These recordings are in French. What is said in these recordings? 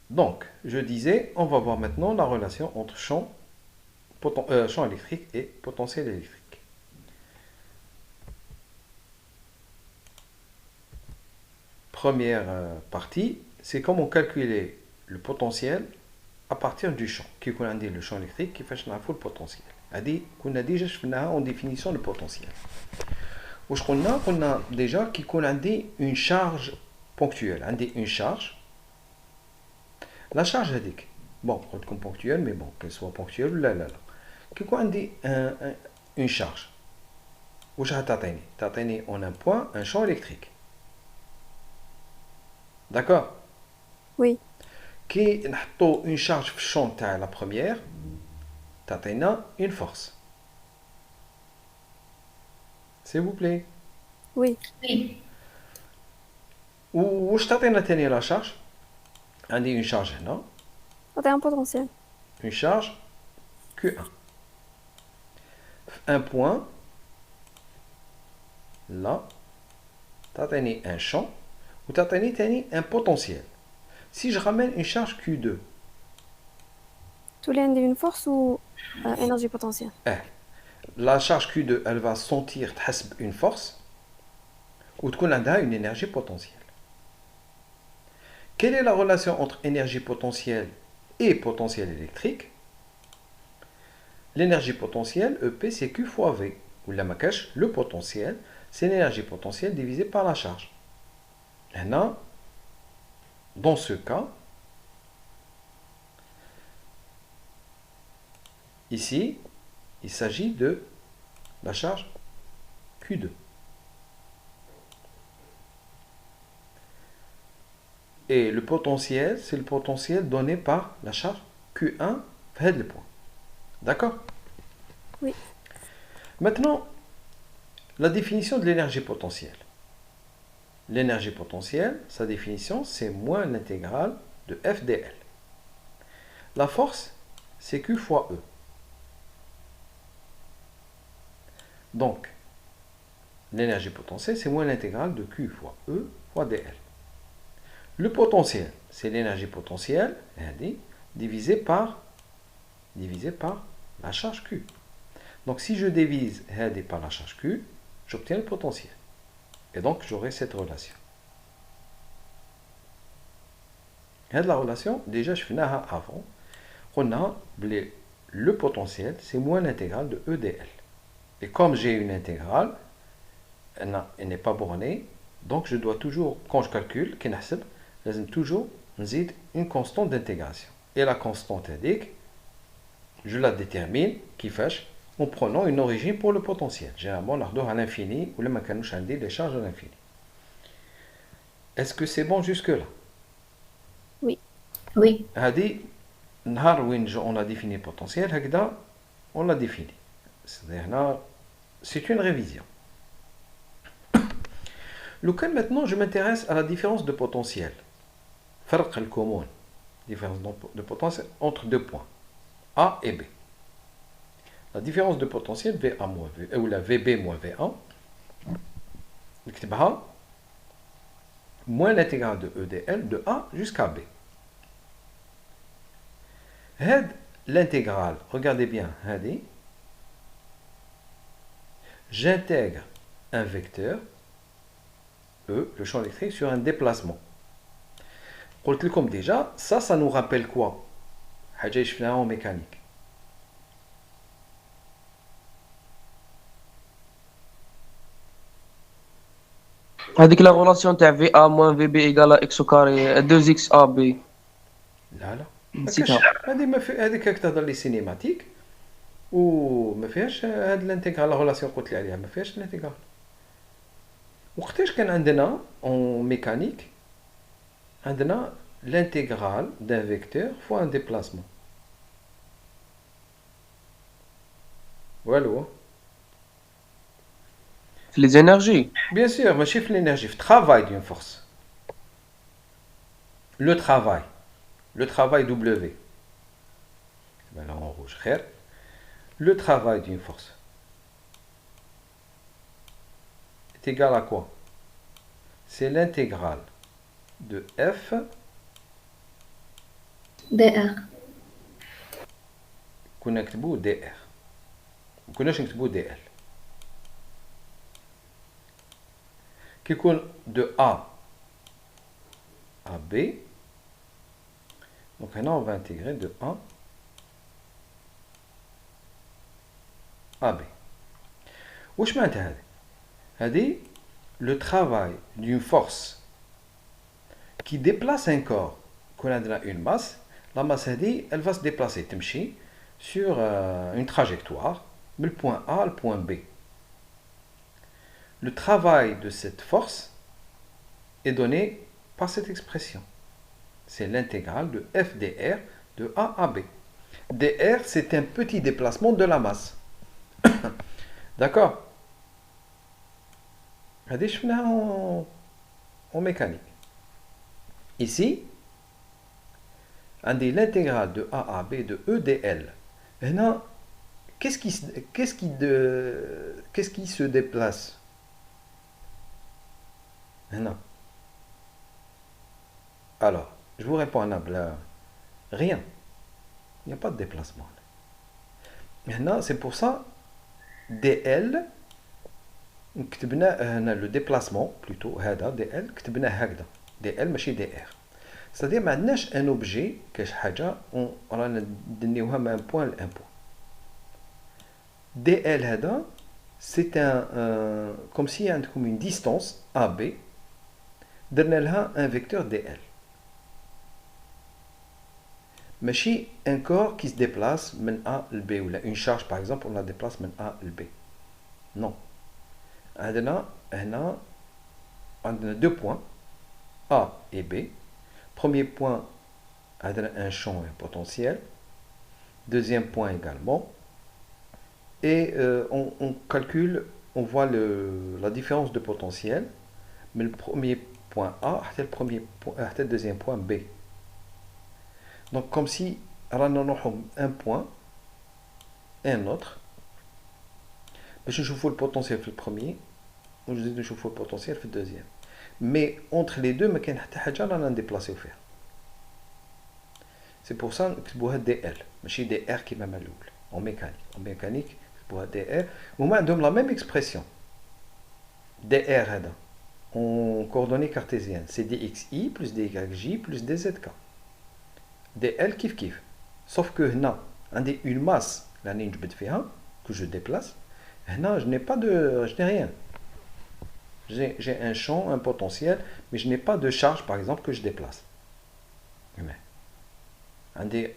Donc, je disais, on va voir maintenant la relation entre champ électrique et potentiel électrique. Première partie, c'est comment calculer le potentiel à partir du champ. Qui qu'on a dit le champ électrique, qui fait le potentiel. On a déjà en définition le potentiel. On a déjà qu'on a une charge ponctuelle. Une charge. La charge est bon, comme ponctuelle, mais bon, qu'elle soit ponctuelle ou là, là, là. Qui qu'on a une charge. واش غتعطيني تعطيني en un point un champ électrique. D'accord. Oui. كي نحطو une charge في الشون تاع la première تعطينا une force. S'il vous plaît. Oui. واش تعطينا تاني la charge. عندي une charge هنا. T'as un potentiel. Une charge Q1. Un point là تعطيني un champ وتعطيني تاني un potentiel. Si je ramène une charge Q2, Tous les une force ou énergie potentielle. la charge Q2 elle va sentir une force ou une énergie potentielle. Quelle est la relation entre énergie potentielle et potentiel électrique? L'énergie potentielle, EP, c'est Q fois V. Ou la macache, le potentiel, c'est l'énergie potentielle divisée par la charge. Maintenant, dans ce cas, ici, il s'agit de la charge Q2. Et le potentiel, c'est le potentiel donné par la charge Q1, fait le point. D'accord? Oui. Maintenant, la définition de l'énergie potentielle. L'énergie potentielle, sa définition, c'est moins l'intégrale de F dl. La force, c'est Q fois E. Donc, l'énergie potentielle, c'est moins l'intégrale de Q fois E fois dl. Le potentiel, c'est l'énergie potentielle divisée par la charge Q. Donc, si je divise par la charge Q, j'obtiens le potentiel. Et donc, j'aurai cette relation. La relation, déjà, je finis avant. On a le potentiel, c'est moins l'intégrale de E dl. Et comme j'ai une intégrale, elle n'est pas bornée, donc je dois toujours, quand je calcule, je toujours une constante d'intégration. Et la constante indique, je la détermine, qui fait, en prenant une origine pour le potentiel. Généralement, on a à l'infini, ou le mécanisme indique les charges à l'infini. Est-ce que c'est bon jusque-là? Oui. Hadi, on a défini le potentiel, on l'a défini. C'est une révision. Lequel maintenant, je m'intéresse à la différence de potentiel. فرق الكمون. Différence de potentiel entre deux points, A et B. La différence de potentiel VA moins V, ou la VB moins VA, نكتبها moins l'intégrale de E dl de A jusqu'à B. L'intégrale, regardez bien, j'intègre un vecteur, E, le champ électrique, sur un déplacement. Comme déjà, ça nous rappelle quoi? حاجة شفناها en mécanique. هذيك لا غولاسيون تاع في ا موان في بي ايكال اكس كاري 2 اكس ا بي لا لا ما كاش. نسيتها. هذيك كتهضر لي سينيماتيك وما فيهاش هاد الانتيغرال، لا غولاسيون قلت لي عليها ما فيهاش الانتيغرال. وقتاش كان عندنا اون ميكانيك عندنا l'intégral d'un vecteur fois un déplacement. Voilà. في لي زينيرجي. Bien sûr, mais chiffre l'énergie, le travail d'une force. Le travail. Le travail W. Ben là en rouge. Le travail d'une force est égal à quoi? C'est l'intégrale de F DR. كنا نكتبوا دي ار، ما كناش نكتبوا دي ال. كي يكون دو A à B، donc هنا on va intégrer de A à B. واش معناتها هذه؟ هذه le travail d'une force qui déplace un corps. Quand on a une masse, la masse elle va se déplacer تمشي sur une trajectoire du point A au point B. Le travail de cette force est donné par cette expression. C'est l'intégrale de f dr de A à B. dr, c'est un petit déplacement de la masse. D'accord? هذه شفناها en mécanique. Ici, on dit l'intégrale de A à B de E dl. Maintenant, qu'est-ce qui se déplace? Maintenant. Alors, je vous réponds à rien. Il n'y a pas de déplacement. Maintenant, c'est pour ça, dl, le déplacement, plutôt, dl, dl, ماشي dr. C'est-à-dire, ما عندناش un objet, كاش حاجة, رانا ندنيوها من un point à un point. dl هذا, c'est comme si عندكم une distance AB, درنا لها un vecteur dl. ماشي un corps qui se déplace من A à B, ou une charge par exemple, on la déplace من A à B. Non. عندنا deux points, A et B. Premier point, un champ et un potentiel. Deuxième point également. Et on calcule, on voit la différence de potentiel. Mais le premier point A, le deuxième point B. Donc comme si on a un point et un autre. Je chauffe le potentiel le premier, ou je chauffe le potentiel le deuxième. Mais entre les deux, il y a un déplacé. C'est pour ça que c'est dl, mais dr qui est même en mécanique. En mécanique, c'est dr. On a la même expression. dr en coordonnées cartésiennes, c'est dxi plus dyj plus dzk. dl kif kif. Sauf que là, on a une masse que je déplace. Là, je n'ai rien. J'ai un champ, un potentiel, mais je n'ai pas de charge, par exemple, que je déplace.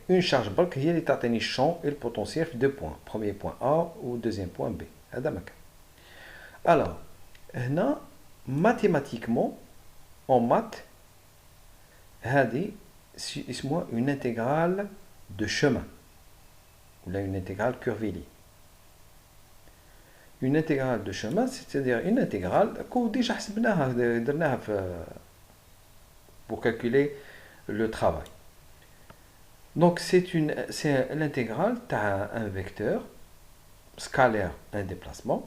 Une charge bulk, il y a le champ et le potentiel de deux points. Premier point A ou deuxième point B. Alors, là, mathématiquement, en maths, c'est une intégrale de chemin. Ou là, une intégrale curviligne. Une intégrale de chemin, c'est-à-dire une intégrale qu'on a déjà pour calculer le travail. Donc c'est l'intégrale, tu as un vecteur scalaire, un déplacement,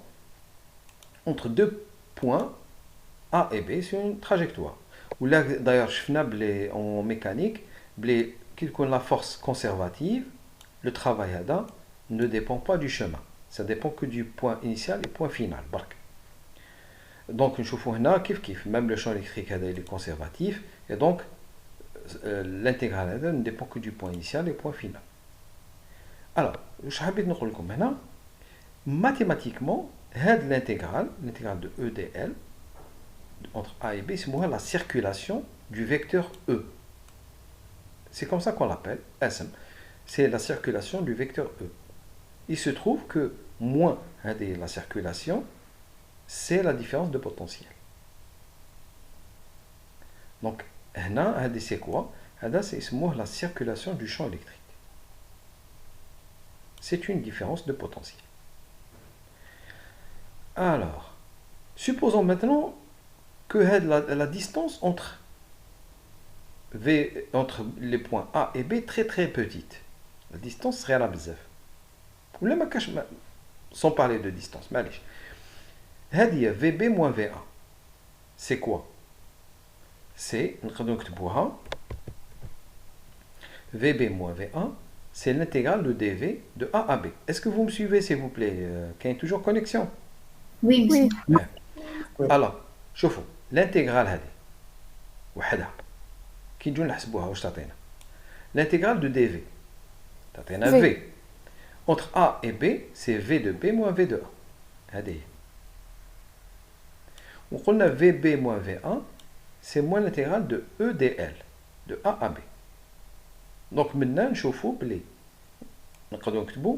entre deux points A et B sur une trajectoire. Ou là, d'ailleurs, en mécanique, la force conservative, le travail ne dépend pas du chemin. Ça dépend que du point initial et point final. Donc, même le champ électrique est conservatif, et donc l'intégrale ne dépend que du point initial et point final. Alors, je vais vous dire maintenant, mathématiquement, l'intégrale de E dl entre A et B, c'est la circulation du vecteur E. C'est comme ça qu'on l'appelle, SM. C'est la circulation du vecteur E. Il se trouve que moins la circulation, c'est la différence de potentiel. Donc, c'est quoi? C'est la circulation du champ électrique. C'est une différence de potentiel. Alors, supposons maintenant que la distance entre les points A et B est très très petite. La distance serait à la bzef. Sans parler de distance, VB moins VA. C'est quoi? C'est VB moins V1, c'est l'intégrale de dV de A à B. Est-ce que vous me suivez, s'il vous plaît? Qu'il y ait toujours connexion? Oui, Oui. Ouais. Oui. Alors, شوفوا l'intégrale هذه وحدها كي نجيو نحسبوها واش تعطينا؟ L'intégrale de dV تعطينا V. V. Entre A et B, c'est V de B moins V de A. هذه هي. وقلنا VB moins V1, c'est moins l'intégrale de E dL, de A à B. Donc maintenant, نشوفوا بلي نقدروا نكتبوا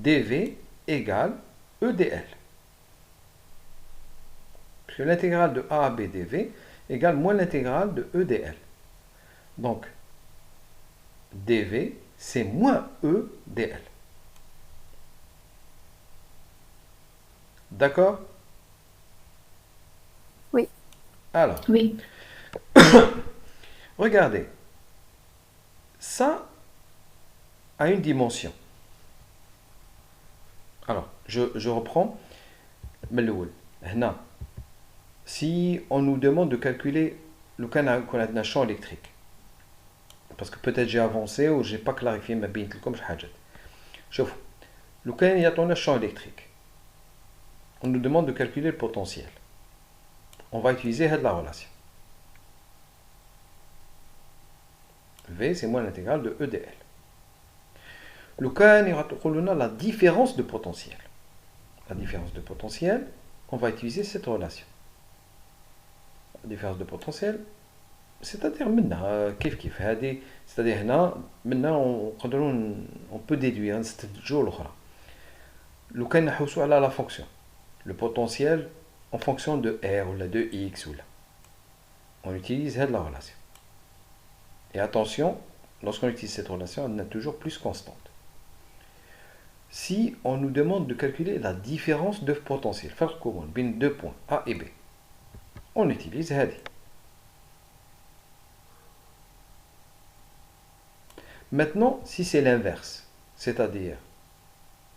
dV égale E dL. Parce que l'intégrale de A à B dV égale moins l'intégrale de E dL. Donc, dV, c'est moins E dL. D'accord? Oui. Alors, oui, regardez. Ça a une dimension. Alors, je reprends. Si on nous demande de calculer le champ électrique, parce que peut-être j'ai avancé ou j'ai pas clarifié ma binte comme je le champ électrique. On nous demande de calculer le potentiel. On va utiliser la relation. V, c'est moins l'intégrale de E dL. Le cas, on a la différence de potentiel. La différence de potentiel, on va utiliser cette relation. La différence de potentiel, c'est-à-dire maintenant, c'est-à-dire maintenant, on peut déduire, c'est toujours l'autre. Le cas, on a la fonction. Le potentiel en fonction de R ou de X. On utilise la relation. Et attention, lorsqu'on utilise cette relation, elle est toujours plus constante. Si on nous demande de calculer la différence de potentiel, faire comment, bien deux points A et B, on utilise هذه. Maintenant, si c'est l'inverse, c'est-à-dire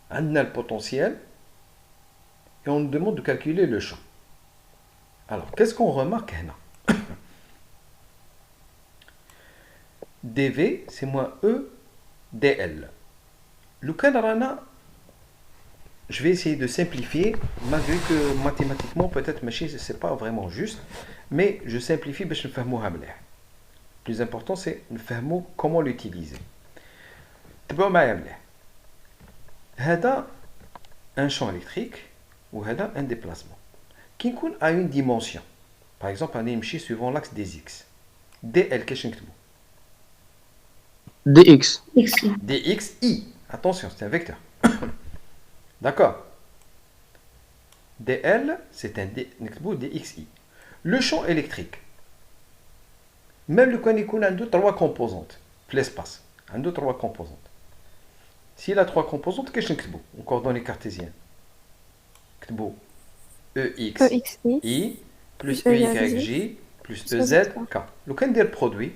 on a le potentiel et on nous demande de calculer le champ. Alors, qu'est-ce qu'on remarque là? dV, c'est moins E dL. Le cas d'Arana, je vais essayer de simplifier, malgré que mathématiquement, peut-être, ce n'est pas vraiment juste, mais je simplifie pour que je comprenne. Le plus important, c'est de comprendre comment l'utiliser. D'abord, هذا un champ électrique ou هذا un déplacement qui a une dimension. Par exemple, on est suivant l'axe des X. dL, qu'est-ce que dx. xi. dxi. Attention, c'est un vecteur. D'accord. dl, c'est un dxi. Le champ électrique, même le canicule a trois composantes. L'espace, a trois composantes. S'il a trois composantes, qu'est-ce que en coordonnées cartésiennes? EXI plus EYJ plus EZK. Le cas de produit,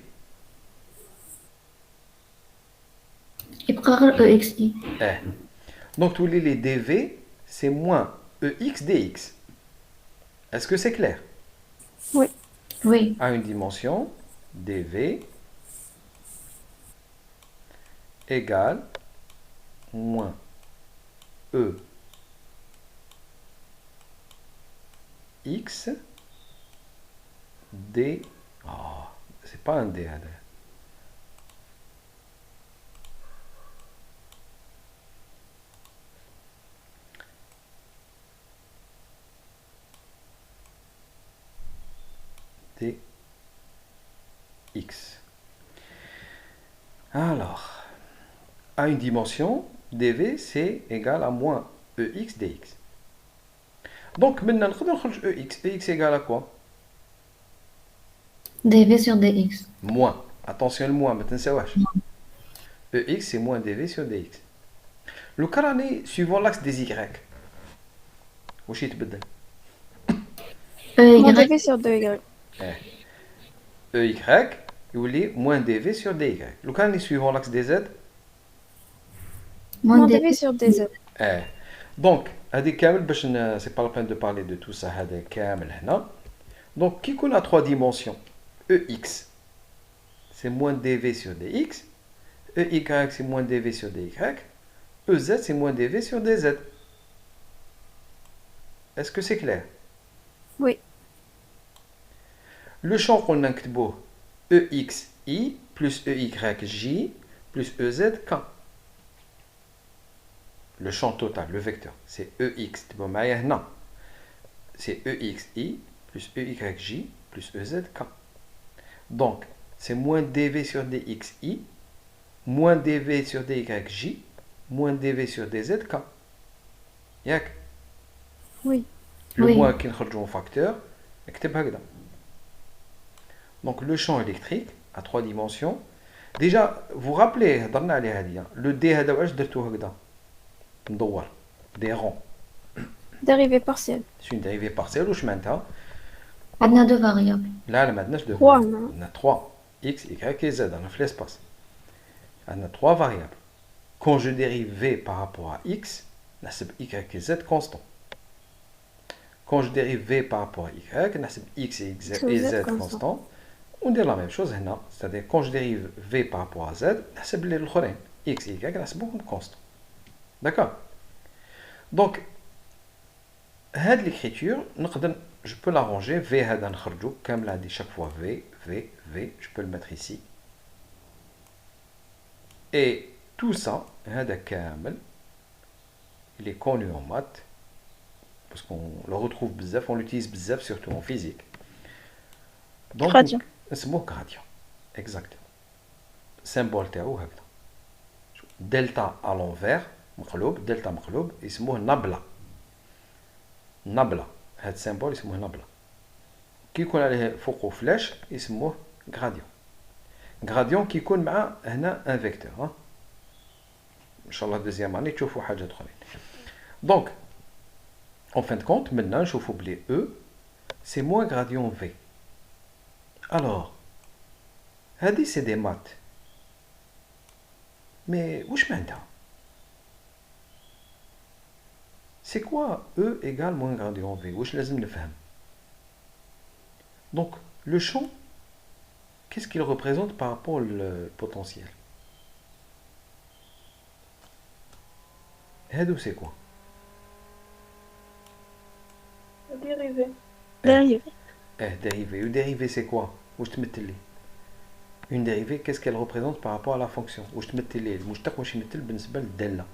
يبقى غير exi. donc tous les dV, c'est moins EX dx. Est-ce que c'est clair? Oui. Oui, À une dimension, dV égale moins E x d. Oh, c'est pas un d. dx. Alors, à une dimension, dv c'est égal à moins ex dx. Donc maintenant, ex égale à quoi? dv sur dx. Moins. Attention, le moins, maintenant c'est wesh. Ex c'est moins dv sur dx. Le cas suivant l'axe des y. Où est-ce que Moins y, dv sur 2y. EY, il est moins dv sur dy. Le cas suivant l'axe des z. Moins dv sur dz. Donc, c'est pas la peine de parler de tout ça. Donc, qui a trois dimensions? EX, c'est moins dv sur dx. EY c'est moins dV sur DY. EZ c'est moins dV sur DZ. Est-ce que c'est clair? Oui. Le champ qu'on a نكتبوه EXI plus EYJ plus EZK. Le champ total, le vecteur, c'est EX. C'est EXI plus EYJ plus EZK. Donc, c'est moins dV sur DXI, moins dV sur DYJ, moins dV sur DZK. Yak. Oui. Le Oui. moins qui est en facteur, donc le champ électrique à 3 dimensions. Déjà, vous vous rappelez, le D, des ronds. Dérivée partielle. C'est une dérivée partielle ou je m'entends. عندنا deux variables. Là, maintenant, je Trois, devrais. non? On a 3. X, Y et Z dans l'espace. On a 3 variables. Quand je dérive V par rapport à X, on a Y et Z constant. Quand je dérive V par rapport à Y, on a X et Z constant. On dit la même chose là. C'est-à-dire quand je dérive V par rapport à Z, on a les X et Y, on a constant. D'accord? Donc, cette l'écriture, je peux l'arranger. V, comme l'a dit chaque fois V, V, V, je peux le mettre ici. Et tout ça, il est connu en maths, parce qu'on le retrouve bzaf, on l'utilise bzaf, surtout en physique. Donc, Gradient. c'est mon gradient. Exactement. Symbole تاعو هكذا. Delta à l'envers, مقلوب, delta مقلوب, يسموه نبلة. نبلة. هذا السيمبول يسموه نبلة. كي يكون عليه فوقه فلاش يسموه gradient. Gradient qui يكون مع هنا un vecteur. إن شاء الله deuxième année تشوفوا حاجة أخرى. Donc, en fin de compte, maintenant, نشوفوا بلي E, c'est moins gradient V. Alors, هذه c'est des maths. Mais واش معناتها؟ C'est quoi E égale moins gradient V? واش لازم نفهم؟ Donc, le champ, qu'est-ce qu'il représente par rapport au potentiel? هادو c'est quoi? Dérivée. Dérivée. Dérivée. Une dérivée c'est quoi? واش تمثل لي؟ Une dérivée, qu'est-ce qu'elle représente par rapport à la fonction? واش تمثل لي المشتق واش يمثل بالنسبة للدالة؟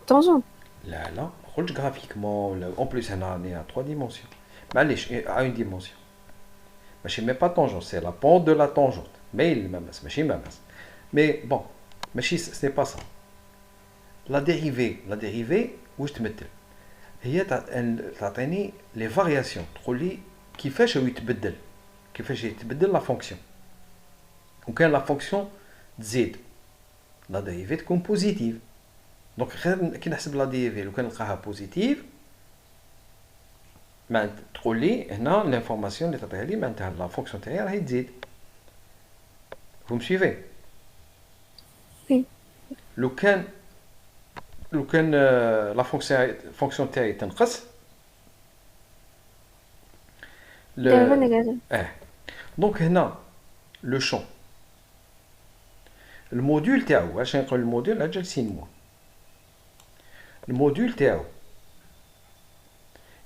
Tangente. لا لا ما قلتش graphiquement ولا en plus هنا راني à 3 dimensions. معليش à une dimension. ماشي même pas tangente, c'est la pente de la tangente. Mais il مماس ماشي مماس. Mais bon, ماشي ce n'est pas ça. La dérivée واش تمثل؟ هي تعطيني les variations تقول لي كيفاش يتبدل la fonction. وكان la fonction تزيد la dérivée تكون positive. Donc كي نحسب la dérivée لو كان نلقاها positive معناتها تقول لي هنا l'information اللي تعطيها لي معناتها la fonction تاعي راهي تزيد. Vous me suivez? Oui. لو كان la fonction تاعي تنقص Dérivée négative. Donc هنا le champ الموديول تاعو عشان نقول الموديول اجل سين مو الموديول تاعو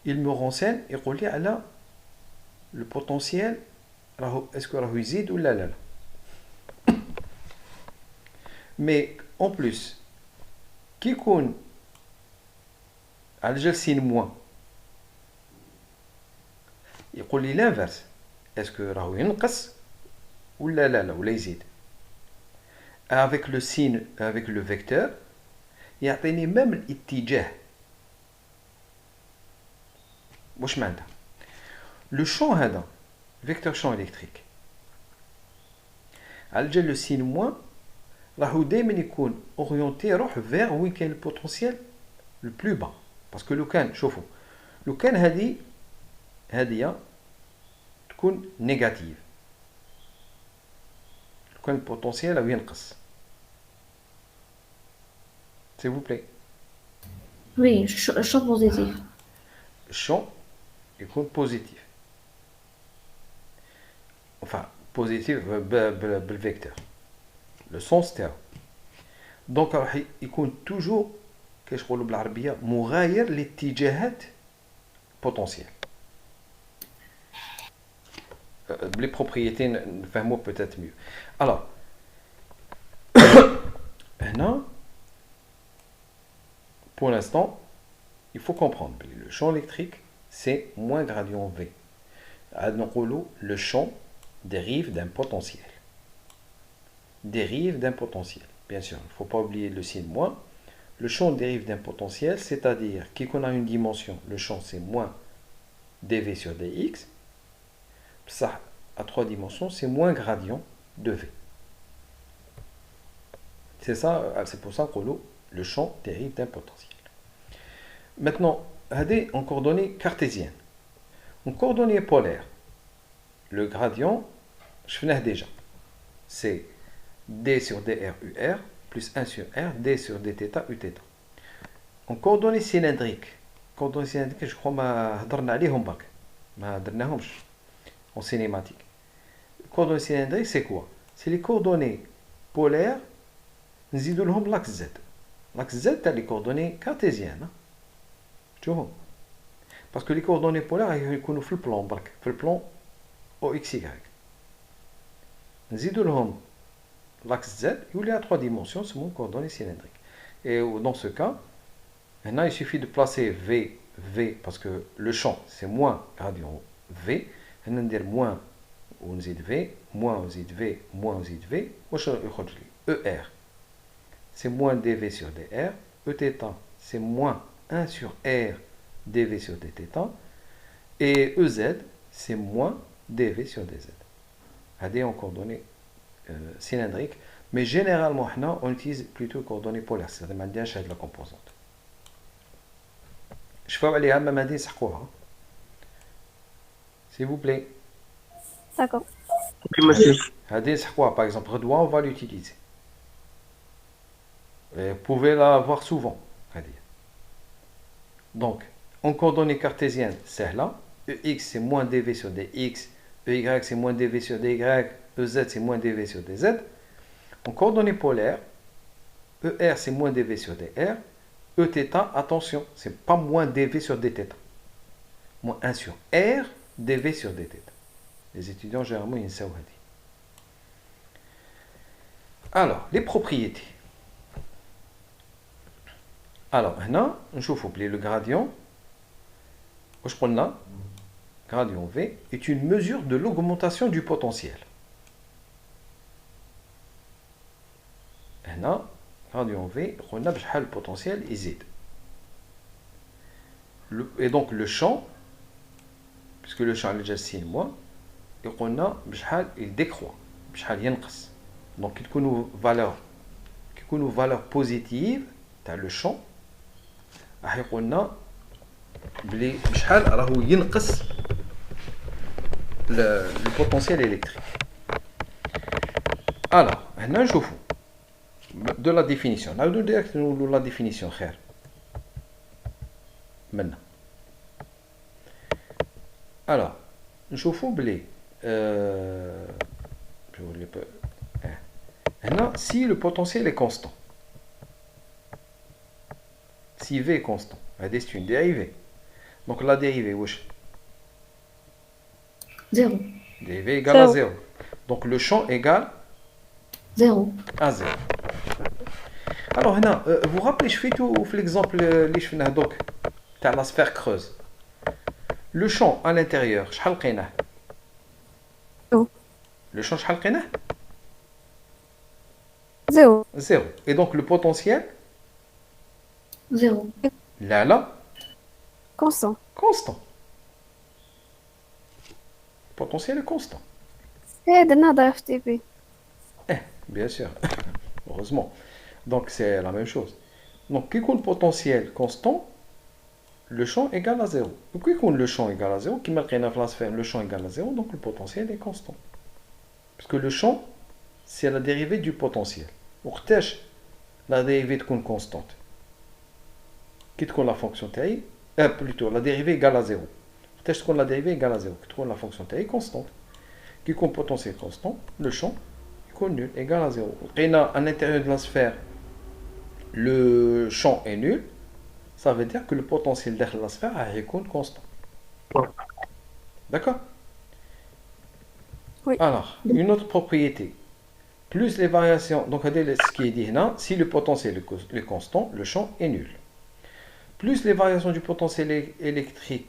il me renseigne يقول لي على le potentiel راهو اسكو راهو يزيد ولا لا. mais en plus كي يكون على جال سين موان يقول لي l'inverse اسكو راهو ينقص ولا لا ولا يزيد. avec le signe avec le vecteur يعطيني même الاتجاه. واش معناتها؟ le champ هذا vecteur champ électrique على جال le signe moins راهو دائما يكون orienté يروح vers وين كاين البوتنسيال le plus bas. parce que لو كان شوفوا لو كان هذه تكون négative لو كان البوتنسيال راهو ينقص. s'il vous plaît. Oui, champ positif. champ يكون positif. enfin positif بالvecteur. le sens تاعو. دونك راح يكون توجور كيش نقولوا بالعربيه مغاير لاتجاهات بوتنسيال. Les propriétés نفهموه peut-être mieux. Alors هنا pour l'instant il faut comprendre le champ électrique c'est moins gradient V. Le champ dérive d'un potentiel. Dérive d'un potentiel. Bien sûr, il ne faut pas oublier le signe moins. Le champ dérive d'un potentiel, c'est-à-dire qu'on a une dimension, le champ c'est moins dV sur dx. Ça, à 3 dimensions, c'est moins gradient de V. C'est ça, c'est pour ça que le champ dérive d'un potentiel. Maintenant, en coordonnées cartésiennes. En coordonnées polaires, le gradient, je finis déjà, c'est d sur dr ur plus 1 sur r, d sur dθ uθ. En coordonnées cylindriques, je crois que en cinématique. Coordonnées cylindriques, c'est quoi? C'est les coordonnées polaires, nous avons l'axe z. L'axe z, c'est les coordonnées cartésiennes. Tu vois? Parce que les coordonnées polaires, ils sont dans le plan OXY. Nous avons l'axe Z, il y a 3 dimensions, c'est mon coordonnées cylindriques. Et dans ce cas, maintenant il suffit de placer V, parce que le champ c'est moins gradient V, on va dire moins ou V, moins V, moins V, ER, c'est moins dV sur dr, Eθ, c'est moins 1 sur R dV sur dθ, et EZ, c'est moins dV sur dz. Adé en coordonnées cylindriques, mais généralement, on utilise plutôt coordonnées polaires, c'est-à-dire de la composante. Je vais aller à Mamadi Sakura. S'il vous plaît. D'accord. Ok, monsieur. Adé Sakura, par exemple, Redouan, on va l'utiliser. Vous pouvez la voir souvent. Donc, en coordonnées cartésiennes, c'est là. EX, c'est moins dV sur dx. EY, c'est moins dV sur dy. EZ, c'est moins dV sur dz. En coordonnées polaires, ER, c'est moins dV sur dr. Eθ, attention, c'est pas moins dV sur dθ. Moins 1 sur R dV sur dθ. Les étudiants, généralement, ils savent. Alors, les propriétés. Alors, maintenant, je vais appeler le gradient. Je prends là. Gradient V est une mesure de l'augmentation du potentiel. Maintenant, gradient V, on a le potentiel Z. Et donc le champ, puisque le champ est déjà signe moi, et on a il décroît, donc il y a une valeur positive dans le champ. On a le potentiel électrique. Alors, maintenant je vous de la définition. La définition maintenant. Alors, je vous blé. Maintenant, si le potentiel est constant, si V est constant, c'est une dérivée. Donc la dérivée, wesh. 0. dV égale à 0. Donc le champ égale 0. à 0. Alors, vous vous rappelez, je fais tout l'exemple de la sphère creuse. Le champ à l'intérieur, Oh. le champ, 0. 0. Et donc le potentiel, 0. là, Constant. constant. Le potentiel est constant. C'est de nada FTP. Bien sûr, heureusement. Donc c'est la même chose. Donc, qui compte potentiel constant, le champ égale à 0. Donc, qui compte le champ égale à 0, qui met la sphère, le champ égale à 0, donc le potentiel est constant. Puisque le champ, c'est la dérivée du potentiel. Donc, la dérivée est constante. Qui compte la fonction TI, plutôt, la dérivée égale à 0. La dérivée égale à 0. Qui compte la fonction TI constante. Qui compte potentiel constant, le champ est nul, égal à 0. À l'intérieur de la sphère, le champ est nul, ça veut dire que le potentiel de la sphère est constant. D'accord? Oui. Alors, une autre propriété. Plus les variations, donc ce qui est dit là, si le potentiel est constant, le champ est nul. Plus les variations du potentiel électrique,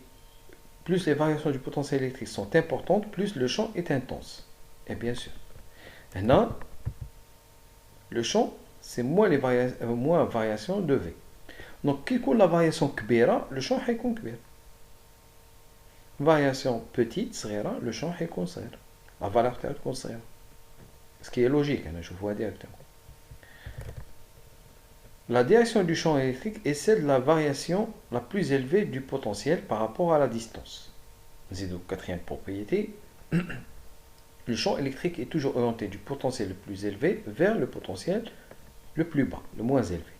sont importantes, plus le champ est intense. Et bien sûr. Maintenant, le champ, c'est moins variation de V. Donc, quelle que la variation kbira, le champ est kbir. Variation petite, le champ est صغير. La valeur est صغيرة. Ce qui est logique, je vois directement. La direction du champ électrique est celle de la variation la plus élevée du potentiel par rapport à la distance. Quatrième propriété, le champ électrique est toujours orienté du potentiel le plus élevé vers le potentiel le plus bas, le moins élevé.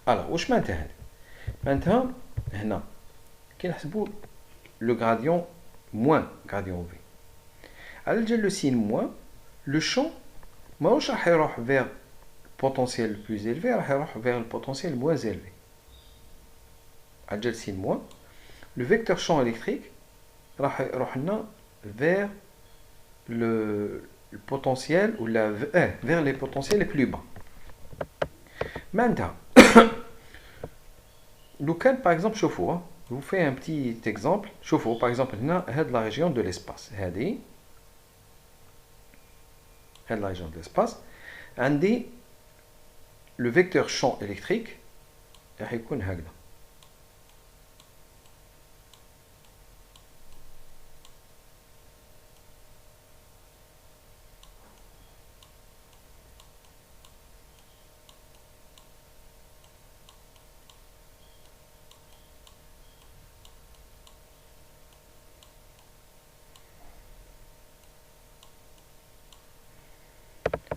Alors, où je m'intéresse? Maintenant, le gradient moins gradient V. Alors, j'ai le signe moins, le champ, je vais vers le potentiel le plus élevé, vers le potentiel le moins élevé. Alors, j'ai le signe moins, le vecteur champ électrique va vers le potentiel ou vers les potentiels les plus bas. Maintenant, par exemple, je vous fais un petit exemple. Par exemple, là, la région de l'espace. La région de l'espace. Le vecteur champ électrique est comme ça.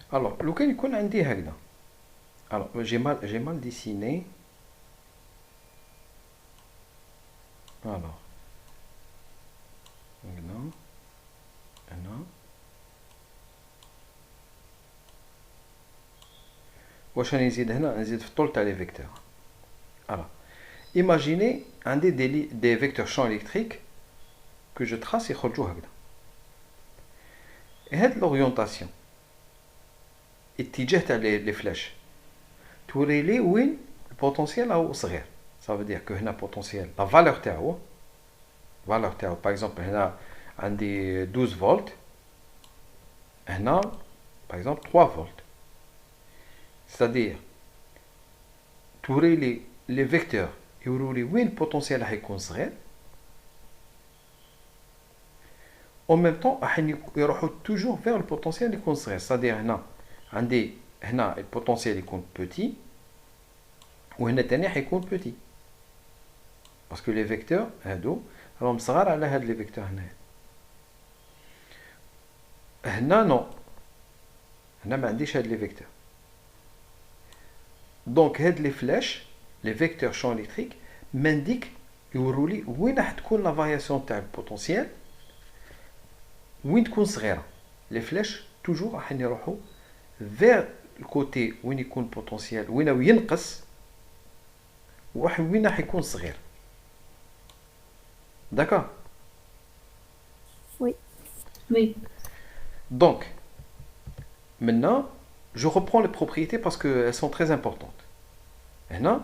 Alors, le cas يكون عندي هكذا. Alors, j'ai mal dessiné. Alors, هنا هنا. واش راني نزيد هنا؟ نزيد في الطول تاع لي فيكتور. Alors, imaginez des vecteurs champs électriques que je trace يخرجوا هكذا. Et هاد l'orientation اتجاه تاع لي فلاش توري لي وين البوتنسيال راهو صغير. ça veut dire que هنا potentiel la valeur تاعو par exemple هنا عندي 12 فولت هنا par exemple 3 فولت. c'est-à-dire توري لي لي فيكتور يوروا لي وين البوتنسيال راح يكون صغير. en même temps راح يروحوا toujours vers le potentiel يكون صغير. c'est-à-dire هنا البوتنسيال يكون petit وهنا تاني حيكون petit parce que les vecteurs هادو راهم صغار على هاد لي فيكتور هنا نو هنا ما عنديش هاد لي فيكتور. دونك هاد لي فلاش لي فيكتور شون الكتريك مانديك يوروا لي وين راح تكون لا فارياسيون تاع البوتنسيال وين تكون صغيره. لي فلاش توجور راح يروحوا vers le côté وين يكون potentiel وين ينقص وين راح يكون صغير. d'accord? Oui. Oui. Donc maintenant je reprends les propriétés parce qu'elles sont très importantes. Maintenant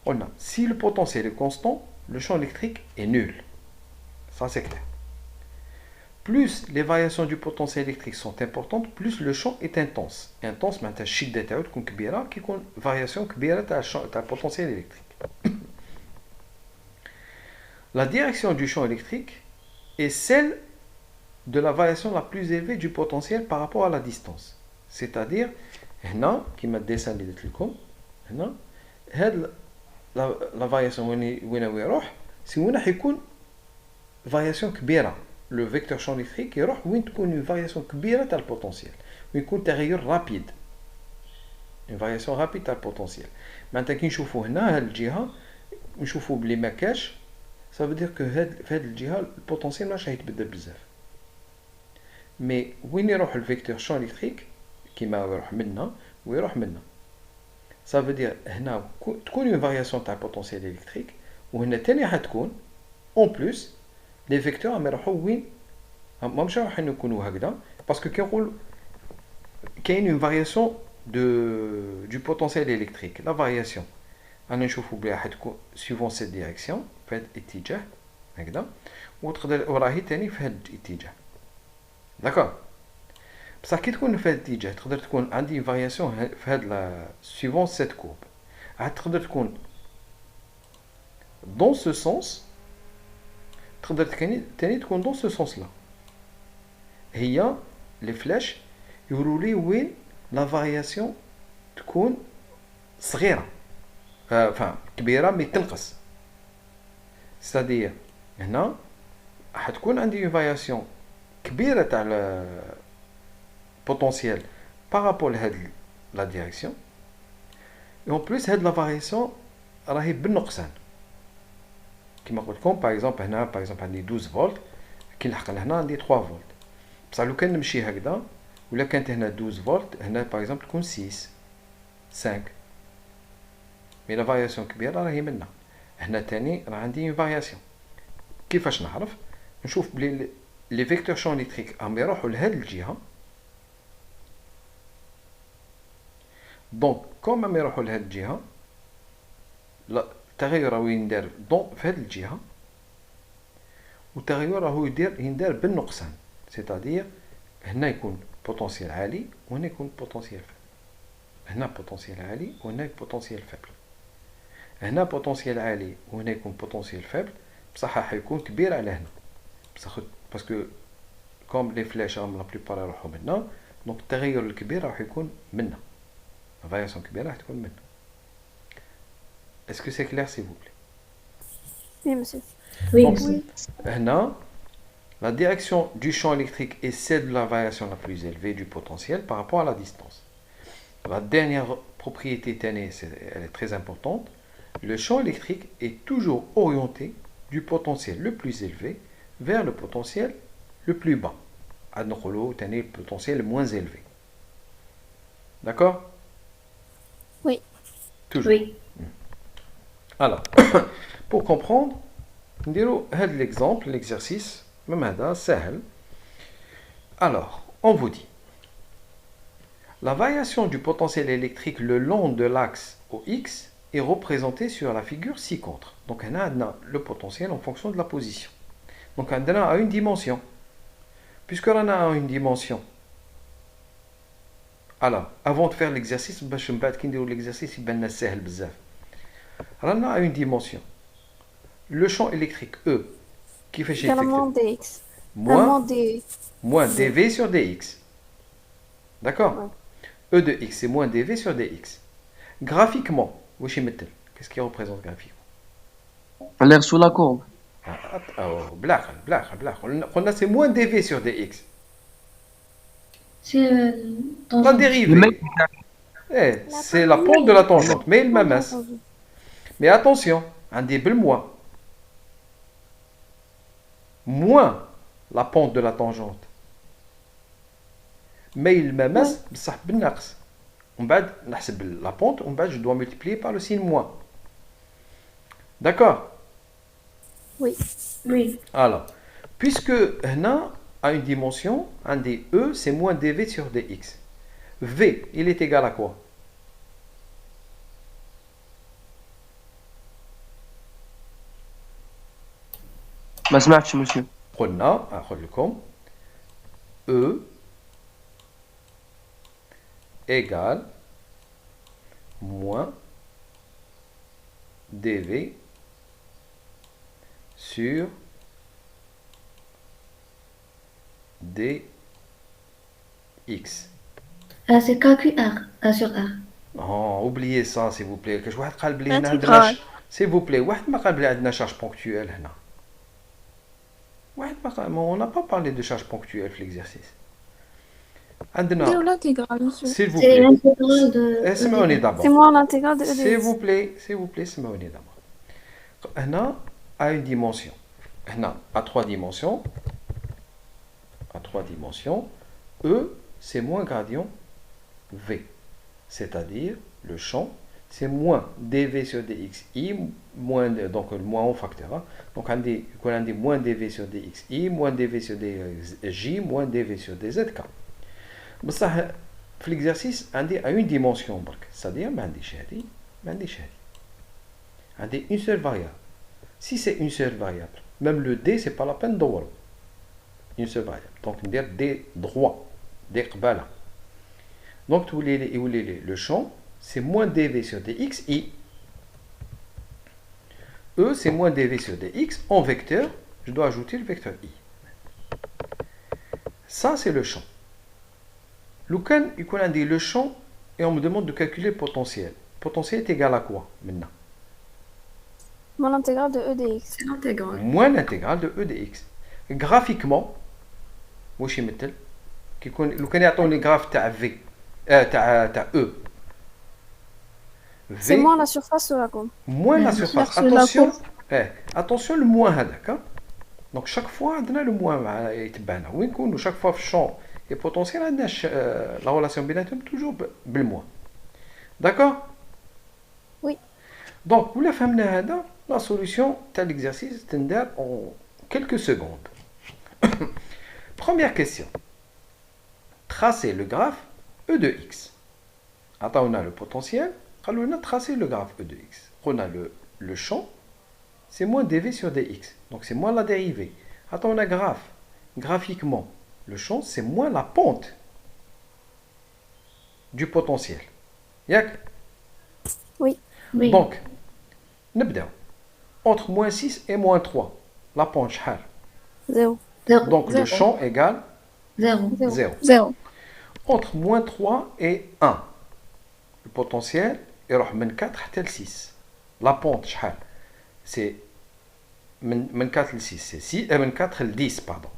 on a si le potentiel est constant, le champ électrique est nul. Ça c'est clair. Plus les variations du potentiel électrique sont importantes, plus le champ est intense. Intense, معناتها الشدة تاعو تكون كبيرة كيكون variation كبيرة تاع potentiel électrique. La direction du champ électrique est celle de la variation la plus élevée du potentiel par rapport à la distance. C'est-à-dire, هنا كيما الديسان اللي درت لكم هنا هاد la variation وين يروح سي وين راح يكون variation كبيرة. Le vecteur champ électrique يروح وين تكون une variation كبيرة تاع البوتنسيال وين يكون تغير rapide. Une variation rapide تاع البوتنسيال. معناتها كي نشوفوا هنا هاد الجهة نشوفوا بلي ما كاش ça veut dire que في هاد الجهة البوتنسيال ماش هيتبدل بزاف. مي وين يروح الفيكتور champ électrique كيما يروح منا ويروح منا. Ça veut dire هنا تكون une variation تاع potentiel électrique وهنا تاني حتكون en plus les vecteurs راهم يروحوا وين ما مش راح يكونوا هكذا باسكو كي نقول كاين une variation du potentiel électrique. La variation أنا نشوفوا بلي راح تكون suivant cette direction في هذا الاتجاه هكذا وتقدر وراهي تاني في هذا الاتجاه. داكور بصح كي تكون في هذا الاتجاه تقدر تكون عندي فارياسيون في هذا suivant cette courbe عاد تقدر تكون dans ce sens تقدر تاني تكون dans ce sens là. هي لي فلاش يقولوا لي وين لا فارياسيون تكون صغيره كبيره مي تنقص. c'est-à-dire هنا حتكون عندي فارياسيون كبيره تاع potentiel par rapport à la direction et en plus هاد la variation راهي بالنقصان كما قلت لكم par exemple هنا par exemple عندي 12 فولت كي نلحق لهنا عندي 3 فولت بصح لو كان نمشي هكذا ولا كانت هنا 12 فولت هنا par exemple تكون 6 5 مي لا فارياسيون كبيره راهي منا. هنا تاني راه عندي une variation. كيفاش نعرف؟ نشوف بلي لي فيكتور شون الكتريك راهم يروحوا لهاد الجهه دونك كوم راهم يروحوا لهاد الجهه لا التغير راهو يندار في هاد الجهه والتغير راهو يندار بالنقصان سيتادير هنا يكون بوتنسيال عالي وهنا يكون بوتنسيال فابل. هنا بوتنسيال عالي وهنا بوتنسيال فابل. هنا بوتنسيال عالي وهنا يكون بوتنسيال فابل بصح راح يكون كبير على هنا بصح باسكو كوم لي فلاش راهم لا بليبار يروحوا منا دونك التغير الكبير راح يكون منا. La variation كبيرة راح تكون منا. Est-ce que c'est clair s'il vous plaît? Oui, monsieur. Oui, Donc, monsieur. هنا la direction du champ électrique est celle de la variation la plus élevée du potentiel par rapport à la distance. La dernière propriété tannée, elle est très importante. Le champ électrique est toujours orienté du potentiel le plus élevé vers le potentiel le plus bas. عاد نقولوا تاني le potentiel le moins élevé. D'accord? Oui. Toujours. Oui. Alors, pour comprendre, نديرو هذا l'exemple, l'exercice, même هذا سهل. Alors, on vous dit, la variation du potentiel électrique le long de l'axe OX est représentée sur la figure ci-contre. Donc, on a le potentiel en fonction de la position. Donc, on a une dimension. Puisque on a une dimension, alors, avant de faire l'exercice, باش من بعد كي نديرو l'exercice يبان لنا ساهل بزاف. رانا à une dimension. Le champ électrique E, كيفاش Égal à moins يتكتب؟ dx. Moins d. moins dv sur dx. D'accord? Ouais. E de x c'est moins dv sur dx. Graphiquement, واش يمثل؟ Qu'est-ce qui représente graphiquement? l'air sous la courbe. بالعقل. قلنا c'est moins dv sur dx. C'est La tangente. dérivée. C'est la pente de la tangente. Mais il m'amasse. Mais attention, un débile moins. Moins la pente de la tangente. Mais il m'amasse, بصح بالنقص. On va نحسب la pente, on va je dois multiplier par le signe moins. D'accord? Oui. Oui. Alors, puisque هنا a une dimension, un des E, c'est moins dv sur dx. V, il est égal à quoi? ما سمعتش monsieur. قلنا أقول لكم E égale moins dv sur dx. Ah, c'est KQR. A sur R. Non, oubliez ça s'il vous plaît. كاش واحد قال بلي هنا Intégral. عندنا s'il vous plaît واحد ما قال بلي عندنا charge ponctuelle هنا. واحد ما قال on n'a pas parlé de charge ponctuelle في l'exercice. عندنا C'est l'intégrale, monsieur. s'il vous C'est plaît. l'intégrale de. اسمعوني C'est d'abord. moins l'intégrale de S'il vous EDX. plaît, اسمعوني d'abord. هنا à une dimension. هنا à trois dimensions. À trois dimensions. E, c'est moins gradient V. C'est-à-dire, le champ, c'est moins dv sur dxi, moins, donc le moins au facteur. Hein. Donc, on dit moins dv sur dxi, moins dv sur dj, moins dv sur dzk. Mais ça, l'exercice, on dit à une dimension. C'est-à-dire, on dit une seule variable. Si c'est une seule variable, même le d, c'est pas la peine de voir. Une seule variable. Donc, on dit d droit, d qbala. Donc, le champ, c'est moins dv sur dxi. E, c'est moins dv sur dx. En vecteur, je dois ajouter le vecteur i. Ça, c'est le champ. On a dit le champ et on me demande de calculer le potentiel. Le potentiel est égal à quoi maintenant? Moins l'intégrale de E dx. C'est l'intégrale. Moins l'intégrale de E dx. Graphiquement, واش يمثل لو كان يعطوني graphe تاع V تاع E. C'est moins la surface sur la courbe. Moins la surface. Attention, attention le moins هذاك. Donc chaque fois عندنا le moins يتبعنا. وين نكونوا chaque fois في champ et potentiel عندنا la relation بيناتهم toujours بالmoins. D'accord? Oui. Donc ولا فهمنا هذا la solution تاع l'exercice تندار en quelques secondes. Première question. Tracer le graphe E de x. Attends, on a le potentiel. On a tracé le graphe E de x. On a le champ. C'est moins dv sur dx. Donc c'est moins la dérivée. Attends, on a graphe. Graphiquement, le champ, c'est moins la pente du potentiel. Yak? Oui. Oui. Donc, نبدأ. Entre moins 6 et moins 3, la pente, شحال? 0. Donc le champ égale 0. 0. 0. Entre moins 3 et 1, le potentiel يروح من 4 حتى ل 6. La pente, شحال? C'est من 4 ل 6, c'est 6, من 4 ل 10, pardon.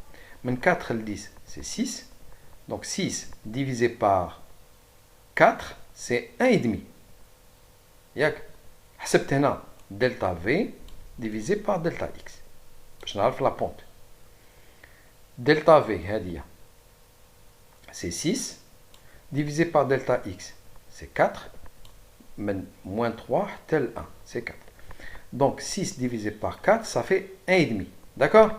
من 4 ل 10, c'est 6. Donc 6 divisé par 4, c'est 1,5. ياك؟ حسبت هنا delta V divisé par delta X. باش نعرف la pente. Delta V, c'est 6, divisé par delta X, c'est 4, moins 3, tel 1, c'est 4. Donc 6 divisé par 4, ça fait 1,5. D'accord?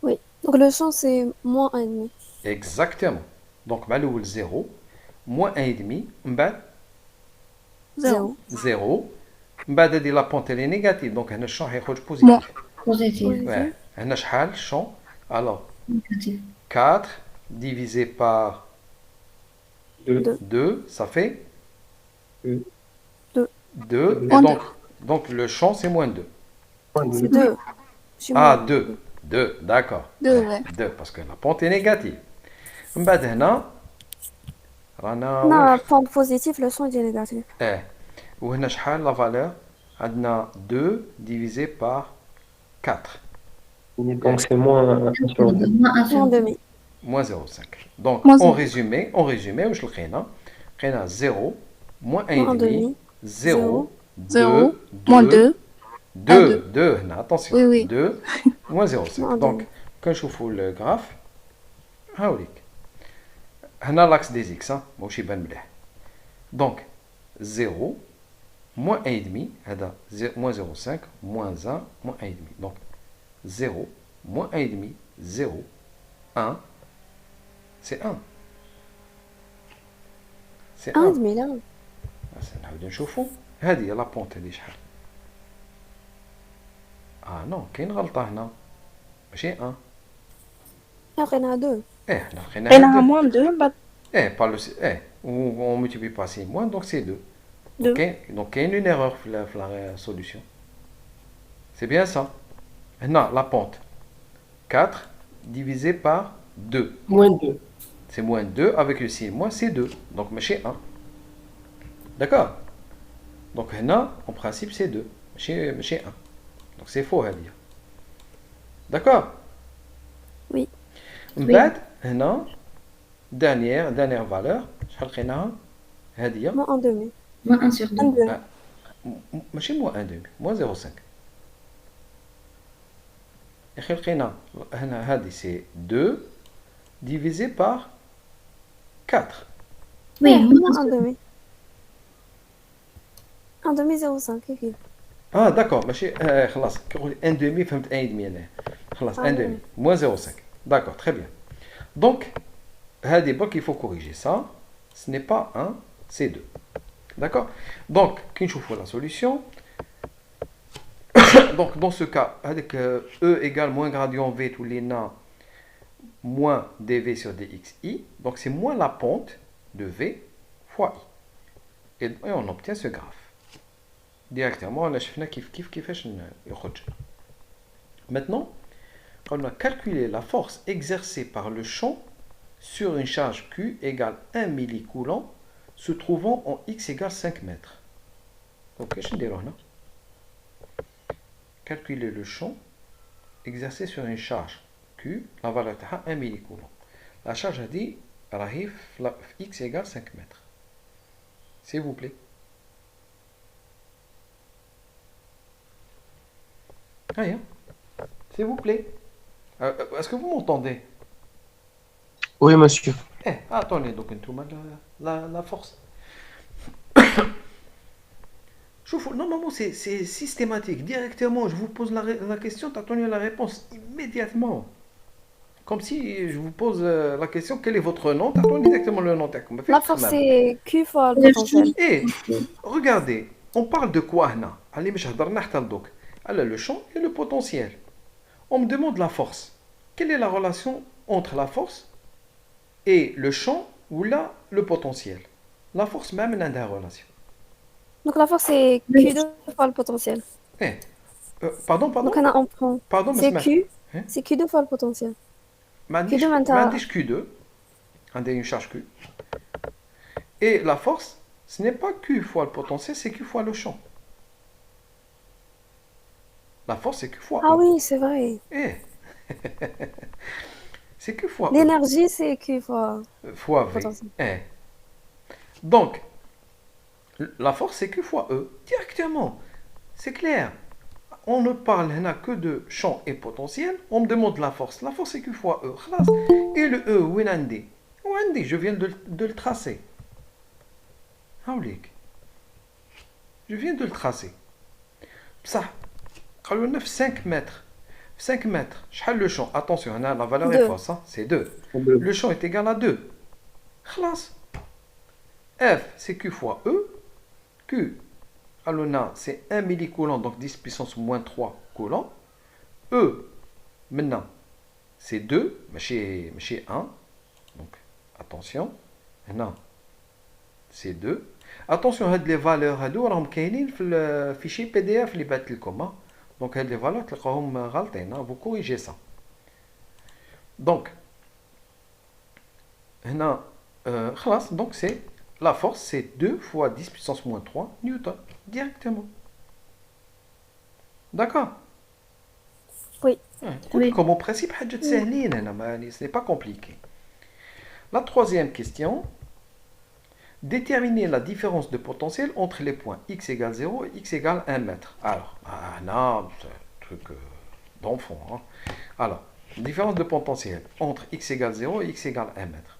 Oui. Donc le champ, c'est moins 1,5. Exactement. Donc, le 0, moins 1,5, m'bad 0. 0. M'bad dit la pente elle est négative, donc le champ est positif. Positif. Ouais. Un شحال champ. Alors, Négatif. 4 divisé par 2. 2, ça fait 2. 2. Et Moins donc le champ, c'est moins 2. C'est 2. Ah, 2. 2, d'accord. 2, ouais. 2, parce que la pente est négative. من بعد هنا رانا Non, pente positive, le champ est négatif. وهنا شحال la valeur عندنا 2 divisé par 4. Donc c'est moins 1 sur 2. Moins 1 sur Moins 2. demi. Moins 0,5. Donc, Moins en zéro. résumé, واش لقينا 0, moins Moins 1,5, demi. 0, 0, 2, moins 2. 2, 2, هنا, attention, Oui, oui. 2, moins 0,5. Moins Donc, demi. quand je fous le graphe, هاوليك. هنا l'axe des x, ماهوش يبان مليح. Donc, 0, moins 1,5, هذا moins 0,5, moins 1, moins 1,5. Donc, 0, moins 1,5, 0, 1, c'est 1. C'est 1. 1,5 là. نعاودو نشوفو. هذه هي لا بونت هذه شحال؟ نو كاين غلطة هنا. ماشي 1. Après, on a 2. حنا On a لقيناها 2. moins 2, bah, Par le on multiplie par 6 moins, donc c'est 2. Deux. Donc il y a une erreur dans la solution. C'est bien ça. Maintenant, la pente. 4 divisé par 2. Moins 2. C'est moins 2 avec le signe moins, c'est 2. Donc, mais 1. D'accord? Donc, là, en principe, c'est 2. Mais 1. Donc, c'est faux à dire. D'accord? Oui. بعد هنا dernière valeur شحال لقيناها هذه Moins 1,5. Moins 1 sur 2. 1,5. ماشي moins 1,5 moins 0,5 يا اخي لقينا هنا هذه c'est 2 divisé par 4 Oui, moins un demi. Un demi 0,5 كيف Ah, d'accord. ماشي خلاص كنقول ان دومي فهمت ان دمي انا. خلاص ان دومي moins 0,5. D'accord, très bien. Donc, هذه برك il faut corriger ça. Ce n'est pas 1, c'est 2. D'accord. Donc, كي نشوفوا la solution. Donc, dans ce cas, avec E égale moins gradient V tous les nains moins dv sur dxi. Donc, c'est moins la pente de V fois I. Et on obtient ce graphe. Directement, on a fait كيفاش يخرج. Maintenant, on a calculé la force exercée par le champ sur une charge Q égale 1 millicoulomb se trouvant en x égale 5 mètres. Donc, qu'est-ce que je dis là? Calculer le champ exercé sur une charge Q, la valeur est 1 millicoulomb. La charge a dit, x égale 5 mètres. S'il vous plaît. Rien. S'il vous plaît. Est-ce que vous m'entendez? Oui, monsieur. Attendez, donc la force. Normalement, c'est systématique. Directement, je vous pose la question, tu attendez la réponse immédiatement. Comme si je vous pose la question, quel est votre nom? Tu attendez directement le nom. La force c'est Q fois le potentiel. Et regardez, on parle de quoi là? Allez, le champ et le potentiel. On me demande la force. Quelle est la relation entre la force et le champ ou là le potentiel? La force même n'a pas de relation. Donc la force c'est Q2 fois le potentiel. Pardon. Donc on prend. Pardon, c'est Q. Hein? C'est Q2 fois le potentiel. Q2 Q2. On a une charge Q. Et la force, ce n'est pas Q fois le potentiel, c'est Q fois le champ. La force, c'est Q fois Ah E. oui, c'est vrai. C'est Q fois L'énergie, c'est Q fois V. potentiel. Donc, la force, c'est Q fois E. Directement. C'est clair. On ne parle que de champ et potentiel. On me demande la force. La force, c'est Q fois E. Et le E, où est-ce? Je viens de le tracer. Je viens de le tracer. Ça. 5 mètres. 5 mètres. Le champ. Attention, la valeur est fausse. C'est 2. Le champ est égal à 2. F, c'est Q fois E. Q, alors c'est 1 millicoulomb, donc 10 puissance moins 3 coulombs. E, maintenant, c'est 2, mais chez 1. Donc, attention. Maintenant, c'est 2. Attention, les valeurs, le fichier PDF, les battlikoms. Donc, les valeurs, vous corrigez ça. Donc, donc c'est la force, c'est 2 fois 10 puissance moins 3 newton, directement. D'accord? Oui. Oui. Comme principe, ce n'est pas compliqué. La troisième question. Déterminer la différence de potentiel entre les points x égale 0 et x égale 1 mètre. Alors, non, c'est un truc d'enfant. Hein. Alors, différence de potentiel entre x égale 0 et x égale 1 mètre.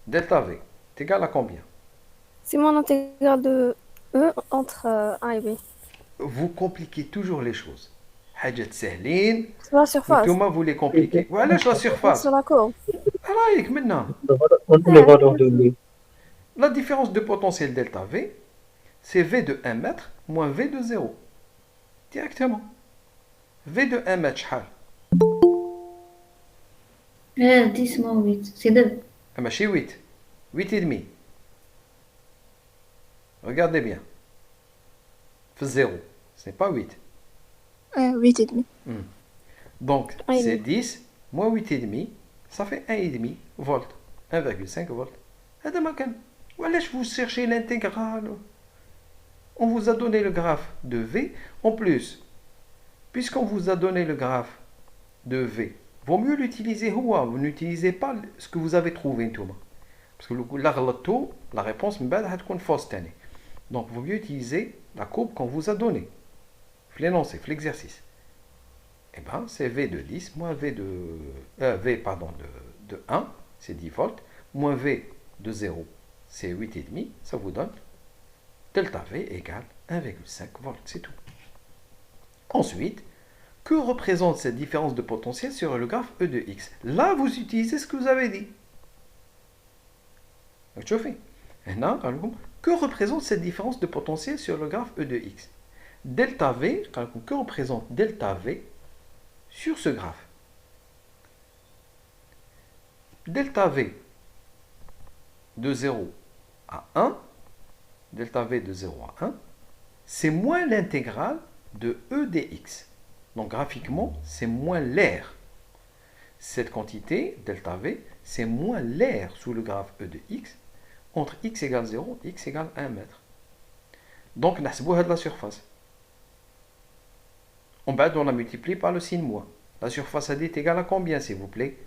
Delta V, est égal à combien? C'est mon intégrale de E entre A et B. Vous compliquez toujours les choses. C'est la surface. Thomas, vous les compliquez. Voilà la surface. Sur la courbe. Alors, maintenant. Les valeurs de V. La différence de potentiel delta V, c'est V de 1 mètre moins V de 0. Directement. V de 1 mètre, 10 moins 8, c'est 2. Ah, c'est 8. 8 et demi. Regardez bien. Fait 0. Ce n'est pas 8. 8 et demi. Donc, c'est 10 moins 8 et demi. Ça fait 1,5 volt. 1,5 volt. Vous cherchez l'intégrale. On vous a donné le graphe de V. En plus, puisqu'on vous a donné le graphe de V, vaut mieux l'utiliser. Vous n'utilisez pas ce que vous avez trouvé, Thomas. Parce que la réponse va être fausse. Donc, il vaut mieux utiliser la courbe qu'on vous a donnée. L'énoncé, l'exercice. Eh bien, c'est V de 10 moins V de 1, c'est 10 volts, moins V de 0, c'est 8,5. Ça vous donne delta V égale 1,5 volts. C'est tout. Ensuite, que représente cette différence de potentiel sur le graphe E de X? Là, vous utilisez ce que vous avez dit. Que représente cette différence de potentiel sur le graphe E de X? Delta V, que représente delta V sur ce graphe? Delta V de 0 à 1, delta V de 0 à 1, c'est moins l'intégrale de E dx. Donc graphiquement, c'est moins l'air. Cette quantité, delta V, c'est moins l'air sous le graphe E de x, entre x égale 0 et x égale 1 mètre. Donc, on a la surface. On la multiplie par le signe moins. La surface AD est égale à combien, s'il vous plaît?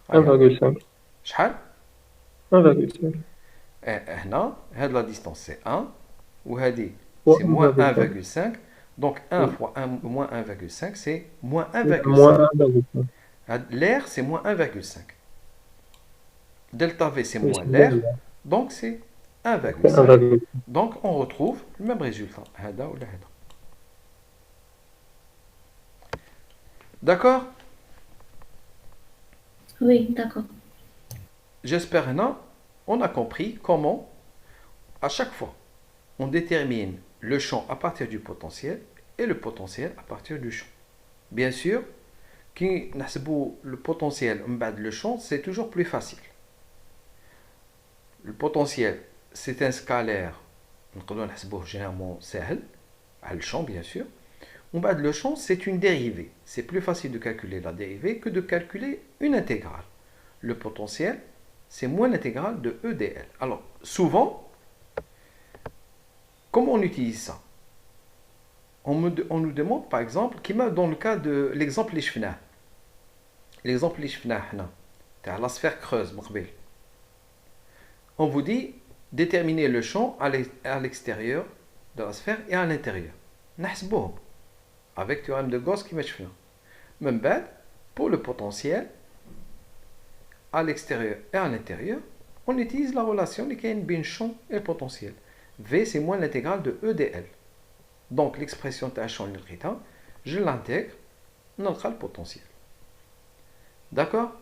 1,5. شحال 1,5. هنا هاد la distance c'est 1 وهذه c'est moins 1,5. Donc 1 fois 1 moins 1,5 c'est moins 1,5. Moins 1,5. L'air c'est moins 1,5. Delta V c'est Oui, moins c'est l'air. moins l'air. Donc c'est C'est 1,5. 1,5. Donc on retrouve le même résultat. هذا ولا هذا. D'accord? Oui, d'accord. J'espère maintenant on a compris comment à chaque fois on détermine le champ à partir du potentiel et le potentiel à partir du champ. Bien sûr, qui le potentiel le champ, c'est toujours plus facile. Le potentiel, c'est un scalaire, généralement simple, le champ bien sûr. Le champ, c'est une dérivée. C'est plus facile de calculer la dérivée que de calculer une intégrale. Le potentiel, c'est moins l'intégrale de E dl. Alors, souvent, comment on utilise ça? On nous demande, par exemple, dans le cas de l'exemple اللي شفناه. L'exemple اللي شفناه هنا تاع la sphère creuse مقبل. On vous dit déterminer le champ à l'extérieur de la sphère et à l'intérieur. نحسبوهم avec théorème de Gauss كيما شفنا. من بعد, pour le potentiel à l'extérieur et à l'intérieur, on utilise la relation qui est entre le champ et le potentiel. V, c'est moins l'intégrale de E dl. Donc, l'expression de champ je l'intègre, on aura le potentiel. D'accord?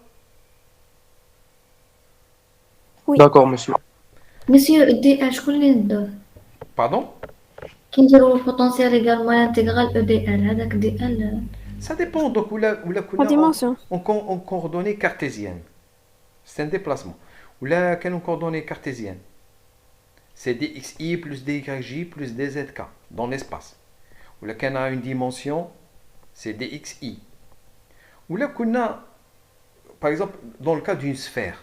Oui. D'accord, monsieur. Monsieur, DH, شكون اللي ندور؟ Pardon? كي نديرو potentiel également l'intégrale EDL هذاك DL Ça dépend. Donc, En dimension. en coordonnées cartésiennes. C'est un déplacement. Ou là, quelle coordonnée cartésienne? C'est dxi plus dyj plus dzk dans l'espace. Ou là, qu'on a une dimension, c'est dxi. Ou là, qu'on a, par exemple, dans le cas d'une sphère.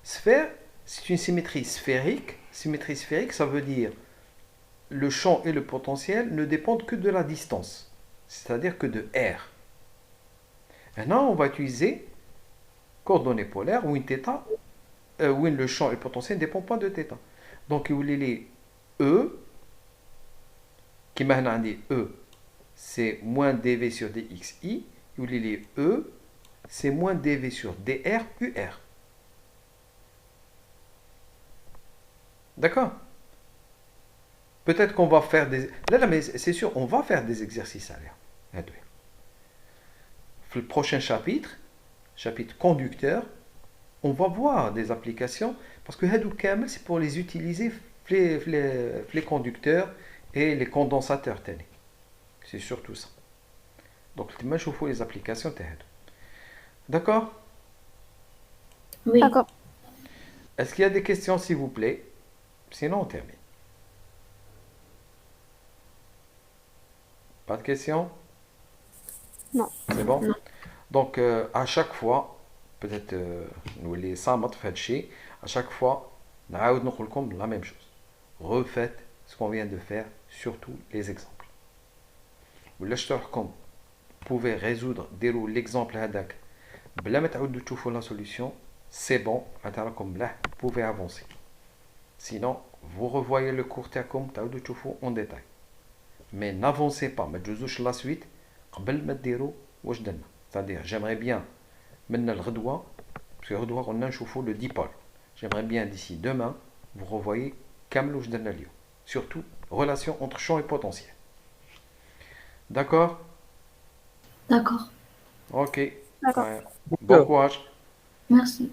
Sphère, c'est une symétrie sphérique. Symétrie sphérique, ça veut dire le champ et le potentiel ne dépendent que de la distance, c'est-à-dire que de r. Maintenant, on va utiliser coordonnées polaires où le champ et le potentiel ne dépendent pas de θ. Donc, vous les E, qui maintenant dit E, c'est moins dv sur dxi, vous les E, c'est moins dv sur dr ur. D'accord? Peut-être qu'on va faire des... Là, mais c'est sûr, on va faire des exercices à l'air. Le prochain chapitre, chapitre conducteur, on va voir des applications, parce que Hadou Kamel, c'est pour les utiliser, les conducteurs et les condensateurs. C'est surtout ça. Donc, il faut les applications. D'accord? Oui. D'accord. Est-ce qu'il y a des questions, s'il vous plaît? Sinon, on termine. Pas de questions? Non. C'est bon? Non. Donc, à chaque fois, peut-être nous les 100 à chaque fois, nous allons la même chose. Refaites ce qu'on vient de faire, surtout les exemples. Vous pouvez résoudre l'exemple هذاك بلا ما تعاودوا تشوفوا la solution, c'est bon, vous pouvez avancer. Sinon, vous revoyez le cours تاعكم تعاودوا تشوفوا en détail. Mais n'avancez pas, ما تجوزوش la suite قبل ما ديروا واش درنا. C'est-à-dire, j'aimerais bien من الغدوة Parce que on a le dipôle. J'aimerais bien d'ici demain, vous revoyez Kamlouch Danalio. Surtout, relation entre champ et potentiel. D'accord? D'accord. Ok. D'accord. Ouais. Bon courage. Merci.